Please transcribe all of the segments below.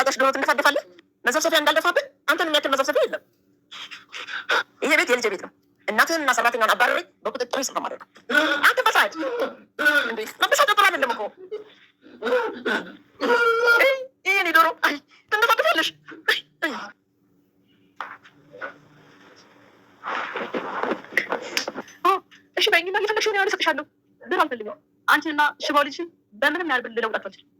ተፋታሽ ድሮት እንደፋደፋለህ መዘብሰፊያ እንዳልደፋብን አንተን የሚያክል መዘብሰፊያ የለም። ይሄ ቤት የልጄ ቤት ነው። እናትህንና ሰራተኛን አባረሬ በቁጥጥር ስር ማለት ነው። አንተ በሳት እንዴ መበሳት ተባለ እንደምኮ ይሄ ዶሮ አይ ትንፋደፋለሽ። እሺ በይኝና እየፈለግሽውን ያህል እሰጥሻለሁ። ብር አልፈልግም። አንቺንና ሽባው ልጅሽን በምንም ያህል ልለውጣችሁ አልችልም።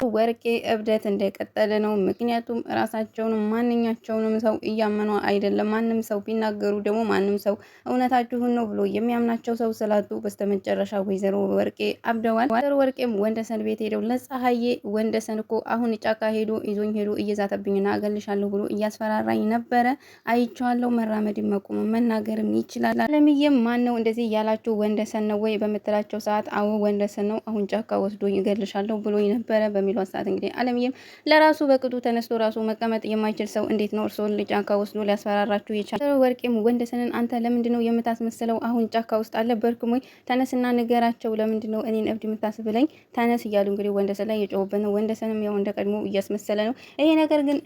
ወርቄ እብደት እንደቀጠለ ነው። ምክንያቱም ራሳቸውን ማንኛቸውንም ሰው እያመኑ አይደለም። ማንም ሰው ቢናገሩ ደግሞ ማንም ሰው እውነታችሁን ነው ብሎ የሚያምናቸው ሰው ስላጡ በስተመጨረሻ ወይዘሮ ወርቄ አብደዋል። ወይዘሮ ወርቄም ወንደሰን ቤት ሄደው ለፀሐዬ ወንደሰን እኮ አሁን ጫካ ሄዶ ይዞኝ ሄዶ እየዛተብኝና አገልሻለሁ ብሎ እያስፈራራኝ ነበረ። አይቼዋለሁ። መራመድ መቆም መናገርም ይችላል። አለምዬም ማን ነው እንደዚህ ያላችሁ ወንደሰን ነው ወይ በምትላቸው ሰዓት አዎ ወንደሰን ነው አሁን ጫካ ወስዶ ይገልሻለሁ ብሎ ነበር በሚለው ሰዓት እንግዲህ አለምዬም ለራሱ በቅጡ ተነስቶ ራሱ መቀመጥ የማይችል ሰው እንዴት ነው እርስዎን ጫካ ወስዶ ሊያስፈራራችሁ የቻለው? ወርቄም ወንደሰንን አንተ ለምንድነው የምታስመስለው? አሁን ጫካ ውስጥ አልነበርክም ወይ? ተነስና ንገራቸው። ለምንድነው እኔን እብድ የምታስብለኝ? ተነስ እያሉ እንግዲህ ወንደሰን ላይ የጮሁበት ነው። ወንደሰንም ያው እንደ ቀድሞ እያስመሰለ ነው። ይሄ ነገር ግን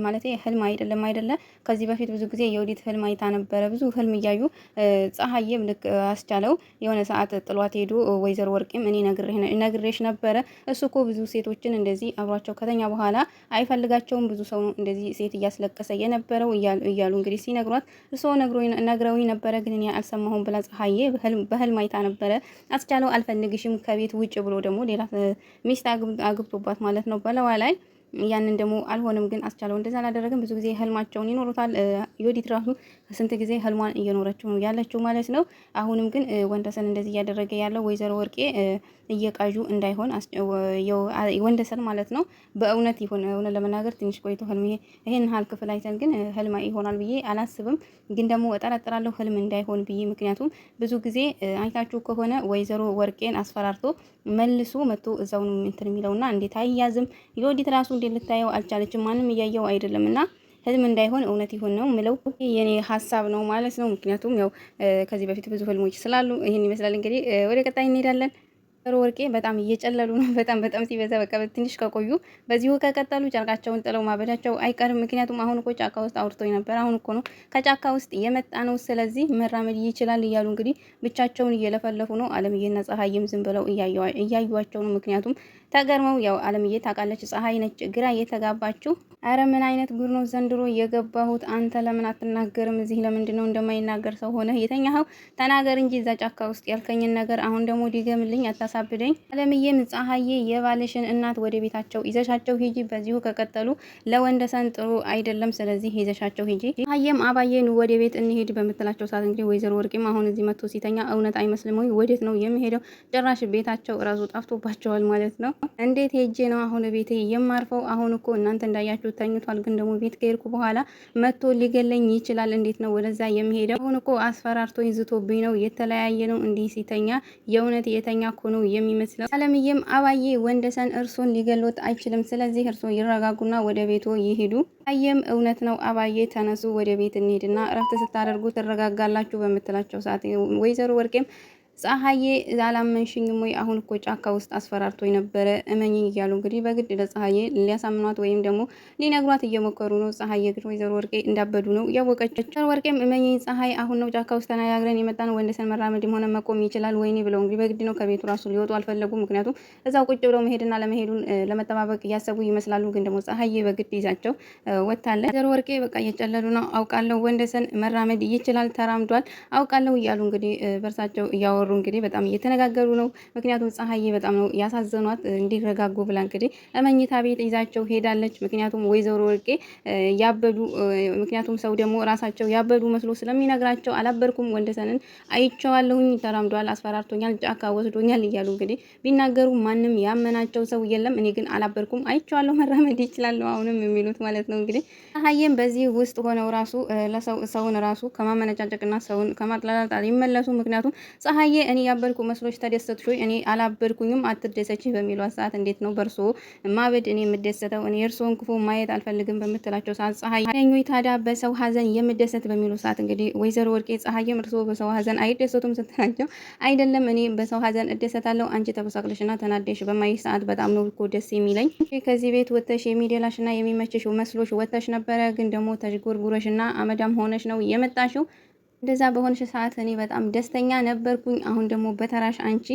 ማለት ህልም አይደለ። ከዚህ በፊት ብዙ ጊዜ የወዲት ህልም አይታ ነበረ። ብዙ ህልም እያዩ ፀሐዬም ልክ አስቻለው የሆነ ሰዓት ጥሏት ሄዶ ወይዘሮ ወርቄም እኔ ነግሬሽ ነበረ እሱ እኮ ብዙ ሴቶችን እንደዚህ አብሯቸው ከተኛ በኋላ አይፈልጋቸውም። ብዙ ሰው ነው እንደዚህ ሴት እያስለቀሰ የነበረው እያሉ እንግዲህ ሲነግሯት እርስዎ ነግረውኝ ነበረ ግን እኔ አልሰማሁም ብላ ፀሐዬ በህልም አይታ ነበረ። አስቻለው አልፈልግሽም ከቤት ውጭ ብሎ ደግሞ ሌላ ሚስት አግብቶባት ማለት ነው በለዋ ላይ ያንን ደግሞ አልሆነም። ግን አስቻለው እንደዛ አላደረገም። ብዙ ጊዜ ህልማቸውን ይኖሩታል። ዮዲት ራሱ ስንት ጊዜ ህልሟን እየኖረችው ነው ያለችው ማለት ነው። አሁንም ግን ወንደሰን እንደዚህ እያደረገ ያለው ወይዘሮ ወርቄ እየቃዡ እንዳይሆን ወንደሰን ማለት ነው በእውነት ይሆን እውነት ለመናገር ትንሽ ቆይቶ ህልም ይሄን ሀል ክፍል አይተን ግን ህልም ይሆናል ብዬ አላስብም። ግን ደግሞ እጠረጥራለሁ ህልም እንዳይሆን ብዬ ምክንያቱም ብዙ ጊዜ አይታችሁ ከሆነ ወይዘሮ ወርቄን አስፈራርቶ መልሶ መጥቶ እዛው ነው እንትን የሚለውና እንዴት አያዝም ዮዲት ራሱ እንዴት ልታየው አልቻለችም። ማንም እያየው አይደለምና ህልም እንዳይሆን እውነት ይሆን ነው ምለው የኔ ሀሳብ ነው ማለት ነው። ምክንያቱም ያው ከዚህ በፊት ብዙ ህልሞች ስላሉ ይሄን ይመስላል። እንግዲህ ወደ ቀጣይ እንሄዳለን። ወርቄ በጣም እየጨለሉ ነው። በጣም ሲበዛ በቃ ትንሽ ከቆዩ በዚሁ ከቀጠሉ ጨርቃቸውን ጥለው ማበዳቸው አይቀርም። ምክንያቱም አሁን እኮ ጫካ ውስጥ አውርቶኝ ነበር። አሁን እኮ ነው ከጫካ ውስጥ የመጣ ነው። ስለዚህ መራመድ ይችላል እያሉ እንግዲህ ብቻቸውን እየለፈለፉ ነው። አለምዬና ፀሐይም ዝም ብለው እያዩዋቸው ነው። ምክንያቱም ተገርመው ያው አለምዬ ታውቃለች፣ ፀሐይ ነች ግራ እየተጋባችሁ። አረ ምን አይነት ጉድ ነው ዘንድሮ የገባሁት። አንተ ለምን አትናገርም? እዚህ ለምንድን ነው እንደማይናገር ሰው ሆነ የተኛኸው? ተናገር እንጂ እዛ ጫካ ውስጥ ያልከኝን ነገር አሁን ደግሞ ዲገምልኝ አታሳብደኝ። አለምዬም ፀሐዬ የባልሽን እናት ወደ ቤታቸው ይዘሻቸው ሂጂ። በዚሁ ከቀጠሉ ለወንደሰን ጥሩ አይደለም። ስለዚህ ይዘሻቸው ሂጂ። ፀሐዬም አባዬን ወደ ቤት እንሄድ በምትላቸው ሰዓት እንግዲህ ወይዘሮ ወርቂም አሁን እዚህ መጥቶ ሲተኛ እውነት አይመስልም ወይ? ወዴት ነው የሚሄደው? ጭራሽ ቤታቸው ራሱ ጠፍቶባቸዋል ማለት ነው። እንዴት ሄጄ ነው አሁን ቤቴ የማርፈው? አሁን እኮ እናንተ እንዳያችሁ ተኝቷል። ግን ደግሞ ቤት ከሄድኩ በኋላ መጥቶ ሊገለኝ ይችላል። እንዴት ነው ወደዛ የሚሄደው? አሁን እኮ አስፈራርቶ ይዝቶብኝ ነው። የተለያየ ነው እንዲህ ሲተኛ የእውነት የተኛ እኮ ነው የሚመስለው። አለምዬም አባዬ ወንደሰን እርሶን ሊገሎት አይችልም። ስለዚህ እርሶ ይረጋጉና ወደ ቤቶ ይሄዱ። አየም እውነት ነው አባዬ ተነሱ ወደ ቤት እንሄድና እረፍት ስታደርጉ ትረጋጋላችሁ በምትላቸው ሰዓት ወይዘሮ ወርቄም ፀሐዬ አላመንሽኝም ወይ? አሁን እኮ ጫካ ውስጥ አስፈራርቶኝ ነበረ እመኝኝ እያሉ እንግዲህ በግድ ለፀሐዬ ሊያሳምኗት ወይም ደግሞ ሊነግሯት እየሞከሩ ነው። ፀሐዬ ግን ወይዘሮ ወርቄ እንዳበዱ ነው ያወቀች። ወይዘሮ ወርቄም እመኝኝ ፀሐይ አሁን ነው ጫካ ውስጥ ተነጋግረን የመጣን ወንደሰን መራመድም ሆነ መቆም ይችላል ወይኔ ብለው እንግዲህ በግድ ነው ከቤቱ ራሱ ሊወጡ አልፈለጉም። ምክንያቱም እዛው ቁጭ ብለው መሄድና ለመሄዱን ለመጠባበቅ እያሰቡ ይመስላሉ። ግን ደግሞ ፀሐዬ በግድ ይዛቸው ወታለች። ወይዘሮ ወርቄ በቃ እየጨለሉ ነው አውቃለሁ። ወንደሰን መራመድ ይችላል ተራምዷል አውቃለሁ እያሉ እንግዲህ በርሳቸው እያወሩ እንግዲህ በጣም እየተነጋገሩ ነው። ምክንያቱም ፀሐዬ በጣም ነው ያሳዘኗት። እንዲረጋጉ ብላ እንግዲህ መኝታ ቤት ይዛቸው ሄዳለች። ምክንያቱም ወይዘሮ ወርቄ ያበዱ ምክንያቱም ሰው ደግሞ ራሳቸው ያበዱ መስሎ ስለሚነግራቸው አላበርኩም ወንደሰንን አይቼዋለሁኝ ተራምዷል አስፈራርቶኛል ጫካ ወስዶኛል እያሉ እንግዲህ ቢናገሩ ማንም ያመናቸው ሰው የለም። እኔ ግን አላበርኩም አይቼዋለሁ መራመድ ይችላል አሁንም የሚሉት ማለት ነው። እንግዲህ ፀሐዬም በዚህ ውስጥ ሆነው ራሱ ሰውን ራሱ ከማመነጫጨቅና ሰውን ከማጥላላት ይመለሱ። ምክንያቱም ፀሐዬ እኔ ያበርኩ መስሎች ተደሰትሽ ወይ? እኔ አላበርኩኝም አትደሰች በሚሏት ሰዓት እንዴት ነው በእርሶ ማበድ እኔ የምደሰተው? እኔ እርሶን ክፉ ማየት አልፈልግም በምትላቸው ሰዓት ፀሐይ ነኞይ ታዲያ በሰው ሀዘን የምደሰት በሚሉ ሰዓት እንግዲህ ወይዘሮ ወርቄ ፀሐይም እርሶ በሰው ሀዘን አይደሰቱም ስትላቸው አይደለም እኔ በሰው ሀዘን እደሰታለሁ አንቺ ተበሳቅለሽና ተናደሽ በማይ ሰዓት በጣም ነው እኮ ደስ የሚለኝ። ከዚህ ቤት ወጥተሽ የሚደላሽና የሚመችሽ መስሎሽ ወጥተሽ ነበረ፣ ግን ደግሞ ተዥጎርጉረሽና አመዳም ሆነሽ ነው የመጣሽው። እንደዛ በሆነሽ ሰዓት እኔ በጣም ደስተኛ ነበርኩኝ። አሁን ደግሞ በተራሽ አንቺ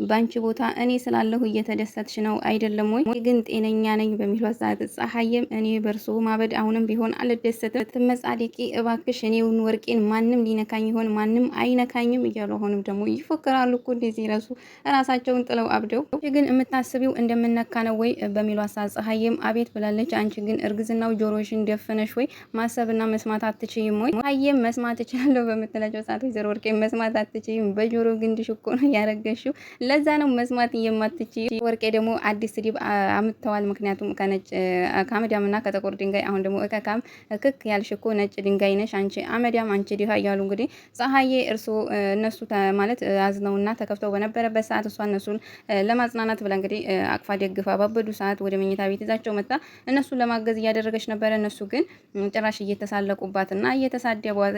ባንቺ ቦታ እኔ ስላለሁ እየተደሰትሽ ነው አይደለም ወይ? ግን ጤነኛ ነኝ በሚሏት ሰዓት ፀሐይም እኔ በርሶ ማበድ አሁንም ቢሆን አልደሰትም። ትመጻደቂ እባክሽ እኔውን ወርቄን ማንም ሊነካኝ ይሆን? ማንም አይነካኝም እያሉ አሁንም ደግሞ ይፎክራሉ እኮ እንደዚህ ራሳቸውን ጥለው አብደው። ግን የምታስቢው እንደምነካ ነው ወይ በሚሏት ሰዓት ፀሐይም አቤት ብላለች። አንቺ ግን እርግዝናው ጆሮሽን ደፈነሽ ወይ? ማሰብና መስማት አትችይም ወይ? ፀሐይም መስማት እችላለሁ በምትላቸው ሰዓት ወይዘሮ ወርቄ መስማት አትችይም፣ በጆሮ ግንድሽ እኮ ነው ያረገሽው፣ ለዛ ነው መስማት የማትችይ። ወርቄ ደግሞ አዲስ ስድብ አምጥተዋል። ምክንያቱም ከአመዳምና ከጥቁር ድንጋይ አሁን ደግሞ እከካም እክክ ያልሽ እኮ ነጭ ድንጋይ ነሽ አንቺ አመዳም አንቺ ዲሃ እያሉ እንግዲህ ፀሐዬ እነሱ ማለት አዝነውና ተከፍተው በነበረበት ሰዓት እሷ እነሱን ለማጽናናት ብላ እንግዲህ አቅፋ ደግፋ ባበዱ ሰዓት ወደ መኝታ ቤት ይዛቸው መጣ። እነሱን ለማገዝ እያደረገች ነበረ። እነሱ ግን ጭራሽ እየተሳለቁባትና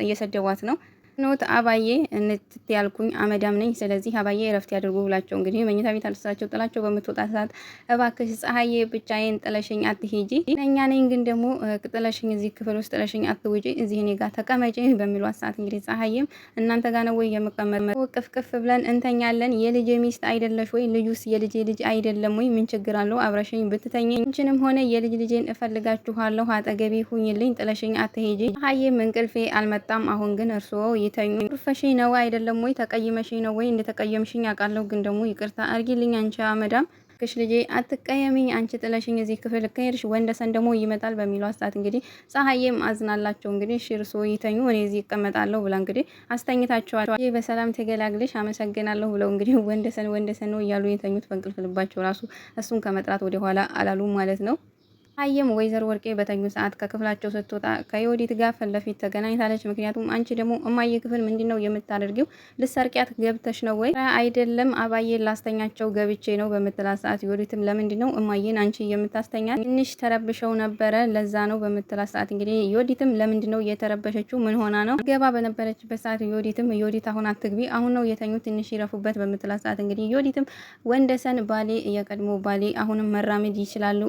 እየሰደቧት ነው። ኖት አባዬ እንትት ያልኩኝ አመዳም ነኝ፣ ስለዚህ አባዬ እረፍት ያድርጉ ብላቸው እንግዲህ መኝታ ቤት አልተሳቸው ጥላቸው በምትወጣ ሰዓት እባክሽ ፀሐዬ ብቻዬን ጥለሽኝ አትሄጂ፣ እኛ ነኝ ግን ደግሞ ጥለሽኝ እዚህ ክፍል ውስጥ ጥለሽኝ አትውጪ፣ እዚህ እኔ ጋር ተቀመጪ በሚሏት ሰዓት እንግዲህ ፀሐዬም እናንተ ጋር ነው ወይ የምቀመጥ? ቅፍቅፍ ብለን እንተኛለን። የልጄ ሚስት አይደለሽ ወይ? ልጁስ የልጄ ልጅ አይደለም ወይ? ምን ችግር አለው አብረሽኝ ብትተኝ? እንችንም ሆነ የልጅ ልጄን እፈልጋችኋለሁ፣ አጠገቤ ሁኝልኝ፣ ጥለሽኝ አትሄጂ። ፀሐዬም እንቅልፌ አልመጣም፣ አሁን ግን እርስዎ ይተኙ። ሩፈሽ ነው አይደለም ወይ? ተቀይመሽ ነው ወይ? እንደተቀየምሽኝ አውቃለሁ፣ ግን ደግሞ ይቅርታ አርጊልኝ አንቺ አመዳም ክሽ ልጄ አትቀየሚኝ፣ አንቺ ጥለሽኝ እዚህ ክፍል ከሄድሽ ወንደሰን ደግሞ ይመጣል በሚለው ሰዓት እንግዲህ ፀሐዬም አዝናላቸው እንግዲህ እርሶ ይተኙ እኔ እዚህ እቀመጣለሁ ብላ እንግዲህ አስተኝታቸዋል። ይህ በሰላም ተገላግለሽ አመሰግናለሁ ብለው እንግዲህ ወንደሰን ነው እያሉ የተኙት በእንቅልፍ ልባቸው ራሱ እሱን ከመጥራት ወደ ኋላ አላሉ ማለት ነው። ፀሐይም ወይዘሮ ወርቄ በተኙ ሰዓት ከክፍላቸው ስትወጣ ከዮዲት ጋር ፊት ለፊት ተገናኝታለች። ምክንያቱም አንቺ ደግሞ እማዬ ክፍል ምንድነው የምታደርጊው? ልሰርቂያት ገብተሽ ነው ወይ? አይደለም አባዬ ላስተኛቸው ገብቼ ነው በምትላት ሰዓት ዮዲትም ለምንድነው እማዬን አንቺ የምታስተኛ? ትንሽ ተረብሸው ነበረ ለዛ ነው በምትላት ሰዓት እንግዲህ ዮዲትም ለምንድነው የተረበሸችው? ምን ሆና ነው? ገባ በነበረችበት ሰዓት ዮዲት አሁን አትግቢ፣ አሁን ነው የተኙ ትንሽ ይረፉበት በምትላት ሰዓት እንግዲህ ዮዲትም ወንደሰን ባሌ የቀድሞ ባሌ አሁንም መራመድ ይችላል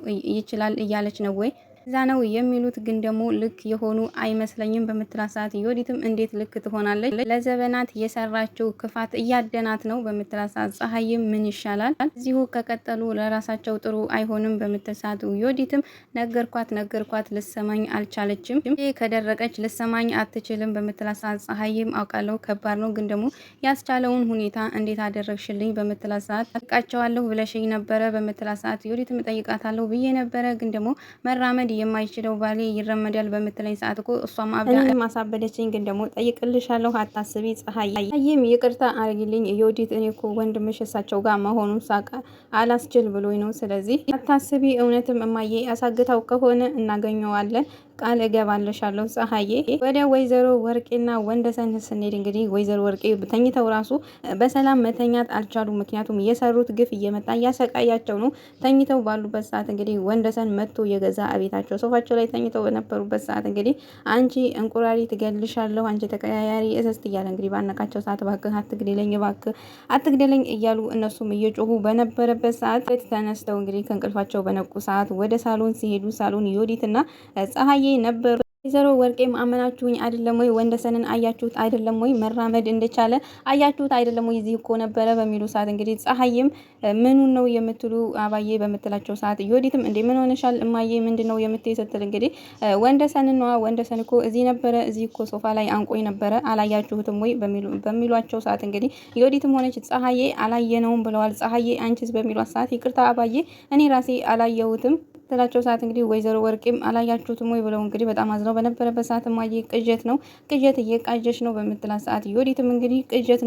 እያለች ነው ወይ? እዛ ነው የሚሉት፣ ግን ደግሞ ልክ የሆኑ አይመስለኝም በምትላት ሰዓት ዮዲትም እንዴት ልክ ትሆናለች? ለዘበናት የሰራችው ክፋት እያደናት ነው በምትላት ሰዓት ፀሐይም ምን ይሻላል እዚሁ ከቀጠሉ ለራሳቸው ጥሩ አይሆንም በምትል ሰዓት ዮዲትም ነገርኳት ልሰማኝ አልቻለችም። ይህ ከደረቀች ልሰማኝ አትችልም በምትላት ሰዓት ፀሐይም አውቃለሁ ከባድ ነው፣ ግን ደግሞ ያስቻለውን ሁኔታ እንዴት አደረግሽልኝ በምትላት ሰዓት ጠይቃቸዋለሁ ብለሽኝ ነበረ በምትላት ሰዓት ዮዲትም ጠይቃታለሁ ብዬ ነበረ፣ ግን ደግሞ መራመድ የማይችለው ባሌ ይረመዳል በምትለኝ ሰዓት እኮ እሷም አብዳ ማሳበደችኝ፣ ግን ደግሞ ጠይቅልሻለሁ አታስቢ ፀሐይም ይቅርታ አርጊልኝ ዮዲት፣ እኔ እኮ ወንድምሽ እሳቸው ጋር መሆኑን ሳቃ አላስችል ብሎኝ ነው። ስለዚህ አታስቢ፣ እውነትም እማዬ አሳግታው ከሆነ እናገኘዋለን፣ ቃል እገባለሻለሁ ፀሐዬ። ወደ ወይዘሮ ወርቄና ወንደሰን ስንሄድ እንግዲህ ወይዘሮ ወርቄ ተኝተው ራሱ በሰላም መተኛት አልቻሉ። ምክንያቱም የሰሩት ግፍ እየመጣ እያሰቃያቸው ነው። ተኝተው ባሉበት ሰዓት እንግዲህ ወንደሰን መጥቶ የገዛ ቤታቸው ሶፋቸው ላይ ተኝተው በነበሩበት ሰዓት እንግዲህ አንቺ እንቁራሪ ትገልሻለሁ፣ አንቺ ተቀያያሪ እስስት እያለ እንግዲህ ባነቃቸው ሰዓት እባክህ አትግደለኝ እያሉ እነሱም እየጮሁ በነበረበት ሰዓት ተነስተው እንግዲህ ከእንቅልፋቸው በነቁ ሰዓት ወደ ሳሎን ሲሄዱ ሳሎን ዮዲትና ፀሐዬ ነበሩ። ወይዘሮ ወርቄም አመናችሁኝ አይደለም ወይ? ወንደሰንን አያችሁት አይደለም ወይ? መራመድ እንደቻለ አያችሁት አይደለም ወይ? እዚህ እኮ ነበረ በሚሉ ሰዓት እንግዲህ ፀሐይም ምኑን ነው የምትሉ አባዬ በምትላቸው ሰዓት ዮዲትም እንዴ ምን ሆነሻል እማዬ ምንድነው የምትይ ስትል እንግዲህ ወንደሰን እኮ እዚህ ነበረ፣ እዚህ እኮ ሶፋ ላይ አንቆኝ ነበረ አላያችሁትም ወይ በሚሏቸው ሰዓት እንግዲህ ዮዲትም ሆነች ፀሐዬ አላየነውም ብለዋል። ፀሐዬ አንቺስ በሚሏት ሰዓት ይቅርታ አባዬ እኔ ራሴ አላየሁትም በምትላቸው ሰዓት እንግዲህ ወይዘሮ ወርቄም አላያችሁትም ወይ ብለው እንግዲህ በጣም አዝነው በነበረበት ሰዓት ማየ ቅዠት ነው ቅዠት እየቃዠች ነው በምትላት ሰዓት ዮዲትም እንግዲህ ቅዠት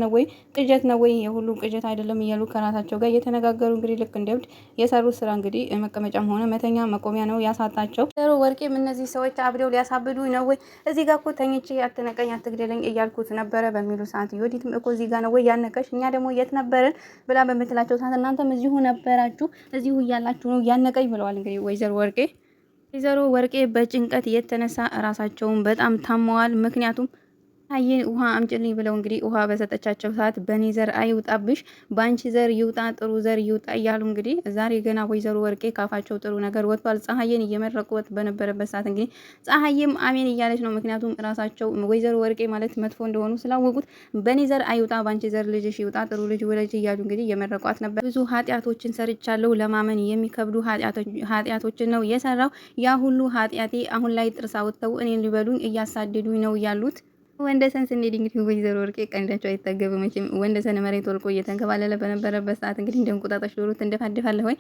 ነው ወይ የሁሉ ቅዠት አይደለም እያሉ ከራሳቸው ጋር እየተነጋገሩ እንግዲህ ልክ እንደብድ የሰሩት ስራ እንግዲህ መቀመጫም ሆነ መተኛ መቆሚያ ነው ያሳጣቸው። ወይዘሮ ወርቄም እነዚህ ሰዎች አብደው ሊያሳብዱ ነው ወይ እዚህ ጋር እኮ ተኝቼ አትነቀኝ አትግደለኝ እያልኩት ነበረ በሚሉ ሰዓት ዮዲትም እኮ እዚህ ጋር ነው ወይ ያነቀሽ እኛ ደግሞ የት ነበርን ብላ በምትላቸው ሰዓት እናንተም እዚሁ ነበራችሁ እዚሁ እያላችሁ ነው ያነቀኝ ብለዋል። እንግዲህ ወይዘሮ ወርቄ በጭንቀት የተነሳ ራሳቸውን በጣም ታመዋል። ምክንያቱም ፀሐዬን ውሃ አምጭልኝ ብለው እንግዲህ ውሃ በሰጠቻቸው ሰዓት በኔ ዘር አይውጣብሽ በአንቺ ዘር ይውጣ ጥሩ ዘር ይውጣ እያሉ እንግዲህ ዛሬ ገና ወይዘሮ ወርቄ ካፋቸው ጥሩ ነገር ወጥቷል። ፀሐዬን እየመረቁት በነበረበት ሰዓት እንግዲህ ፀሐዬም አሜን እያለች ነው። ምክንያቱም ራሳቸው ወይዘሮ ወርቄ ማለት መጥፎ እንደሆኑ ስላወቁት በኔ ዘር አይውጣ በአንቺ ዘር ልጅሽ ይውጣ ጥሩ ልጅ ወለጅ እያሉ እንግዲህ እየመረቋት ነበር። ብዙ ኃጢአቶችን ሰርቻለሁ ለማመን የሚከብዱ ኃጢአቶችን ነው የሰራው ያ ሁሉ ኃጢአቴ አሁን ላይ ጥርስ አውጥተው እኔን ሊበሉኝ እያሳደዱኝ ነው ያሉት። ወንደሰን ስንሄድ እንግዲህ ወይዘሮ ወርቄ ቀንዳቸው አይጠገብም መቼም። ወንደሰን መሬት ወልቆ እየተንከባለለ በነበረበት ሰዓት እንግዲህ እንደ እንቁጣጣሽ ዶሮ ትንደፋደፋለህ ወይ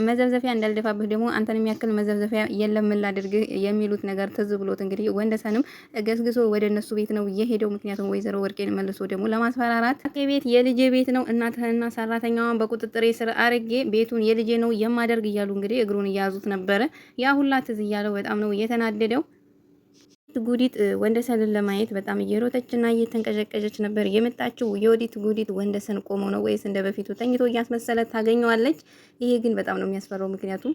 መዘብዘፊያ እንዳልደፋብህ ደግሞ አንተን የሚያክል መዘብዘፊያ የለም ላድርግህ የሚሉት ነገር ትዝ ብሎት እንግዲህ ወንደሰንም ገስግሶ ወደ እነሱ ቤት ነው የሄደው። ምክንያቱም ወይዘሮ ወርቄን መልሶ ደግሞ ለማስፈራራት ቤት የልጄ ቤት ነው እናትህና ሰራተኛዋን በቁጥጥሬ ስር አርጌ ቤቱን የልጄ ነው የማደርግ እያሉ እንግዲህ እግሩን እያያዙት ነበረ። ያ ሁላ ትዝ እያለው በጣም ነው የተናደደው። ጉዲት ወንደሰንን ለማየት በጣም እየሮጠችና እየተንቀዠቀዠች ነበር የመጣችው። የወዲት ጉዲት ወንደሰን ቆሞ ነው ወይስ እንደ በፊቱ ተኝቶ እያስመሰለ ታገኘዋለች? ይሄ ግን በጣም ነው የሚያስፈራው። ምክንያቱም